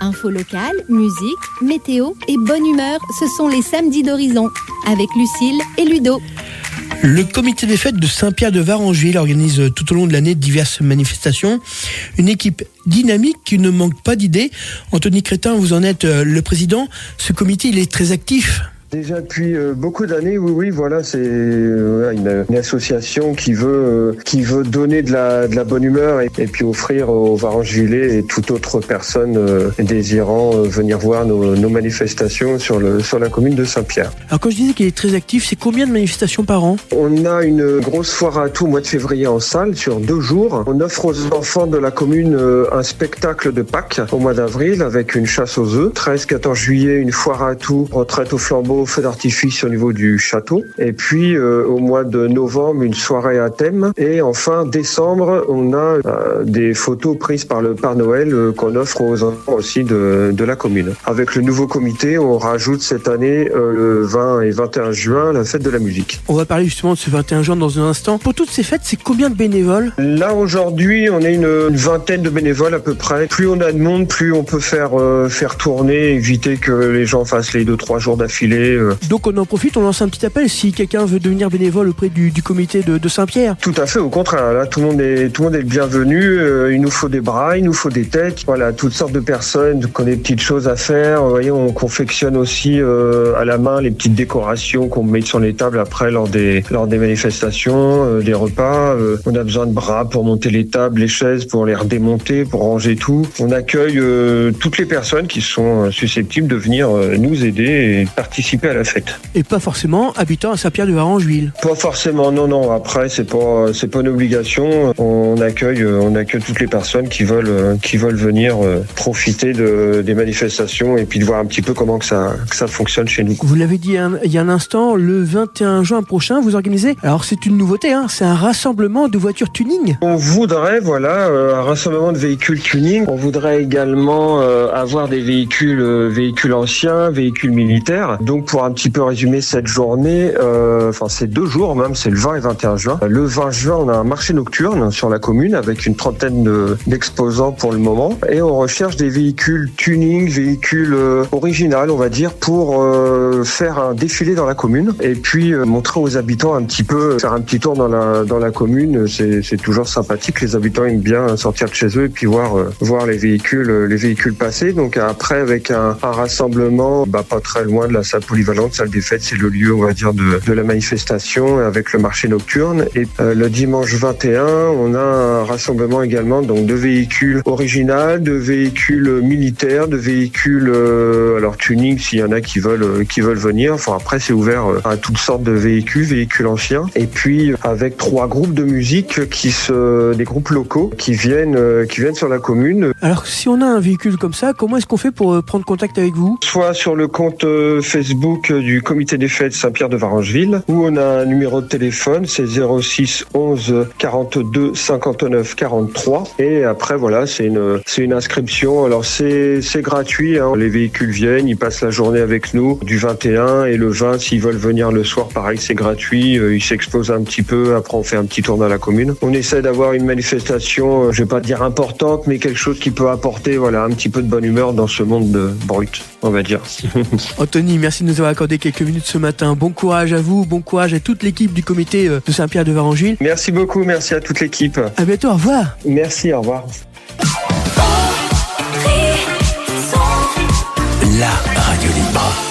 Info locale, musique, météo et bonne humeur, ce sont les samedis d'Horizon, avec Lucille et Ludo. Le comité des fêtes de Saint-Pierre de Varengeville organise tout au long de l'année diverses manifestations. Une équipe dynamique qui ne manque pas d'idées. Anthony Crétin, vous en êtes le président. Ce comité, il est très actif. Déjà depuis beaucoup d'années, oui, voilà, c'est une association qui veut donner de la bonne humeur et puis offrir aux Varengevillais et toute autre personne désirant venir voir nos manifestations sur la commune de Saint-Pierre. Alors quand je disais qu'il est très actif, c'est combien de manifestations par an ? On a une grosse foire à tout au mois de février en salle sur 2 jours. On offre aux enfants de la commune un spectacle de Pâques au mois d'avril avec une chasse aux œufs. 13-14 juillet, une foire à tout, retraite au flambeau, feu d'artifice au niveau du château. Et puis au mois de novembre, une soirée à thème. Et enfin, décembre, on a des photos prises par le Père Noël qu'on offre aux enfants aussi de la commune. Avec le nouveau comité, on rajoute cette année le 20 et 21 juin la fête de la musique. On va parler justement de ce 21 juin dans un instant. Pour toutes ces fêtes, c'est combien de bénévoles ? Là aujourd'hui, on est une vingtaine de bénévoles à peu près. Plus on a de monde, plus on peut faire tourner, éviter que les gens fassent les 2-3 jours d'affilée. Donc on en profite, on lance un petit appel si quelqu'un veut devenir bénévole auprès du comité de Saint-Pierre. Tout à fait, au contraire. Là, tout le monde est le bienvenu. Il nous faut des bras, il nous faut des têtes. Voilà, toutes sortes de personnes qui ont des petites choses à faire. Vous voyez, on confectionne aussi à la main les petites décorations qu'on met sur les tables après lors des manifestations, des repas. On a besoin de bras pour monter les tables, les chaises, pour les redémonter, pour ranger tout. On accueille toutes les personnes qui sont susceptibles de venir nous aider et participer à la fête. Et pas forcément habitant à Saint-Pierre de Varengeville. Pas forcément, non. Après, c'est pas une obligation. On accueille toutes les personnes qui veulent venir profiter des manifestations et puis de voir un petit peu comment que ça fonctionne chez nous. Vous l'avez dit il y a un instant, le 21 juin prochain, vous organisez, alors c'est une nouveauté, c'est un rassemblement de voitures tuning. On voudrait, un rassemblement de véhicules tuning. On voudrait également avoir des véhicules anciens, véhicules militaires. Donc pour un petit peu résumer cette journée, c'est 2 jours même, c'est le 20 et 21 juin. Le 20 juin, on a un marché nocturne sur la commune avec une trentaine d'exposants pour le moment. Et on recherche des véhicules tuning, véhicules originales, on va dire, pour faire un défilé dans la commune. Et puis montrer aux habitants un petit peu, faire un petit tour dans la commune. C'est toujours sympathique. Les habitants aiment bien sortir de chez eux et puis voir les véhicules passer. Donc après, avec un rassemblement, pas très loin de la salle polyvalente, salle des fêtes, c'est le lieu, on va dire, de la manifestation avec le marché nocturne. Et le dimanche 21, on a un rassemblement également donc de véhicules originaux, de véhicules militaires, de véhicules tuning s'il y en a qui veulent venir. Après c'est ouvert à toutes sortes de véhicules anciens. Et puis avec 3 groupes de musique des groupes locaux qui viennent sur la commune. Alors si on a un véhicule comme ça, comment est-ce qu'on fait pour prendre contact avec vous ? Soit sur le compte Facebook du comité des fêtes Saint-Pierre de Varengeville, où on a un numéro de téléphone, c'est 06 11 42 59 43. Et après c'est une inscription. Alors c'est gratuit, les véhicules viennent, ils passent la journée avec nous du 21 et le 20 s'ils veulent venir le soir, pareil, c'est gratuit, ils s'exposent un petit peu, après on fait un petit tour dans la commune. On essaie d'avoir une manifestation, je vais pas dire importante, mais quelque chose qui peut apporter un petit peu de bonne humeur dans ce monde brut, on va dire. Anthony, merci de nous avoir accordé quelques minutes ce matin. Bon courage à vous, bon courage à toute l'équipe du comité de Saint-Pierre de Varengeville. Merci beaucoup, merci à toute l'équipe. À bientôt, au revoir. Merci, au revoir. La radio libre.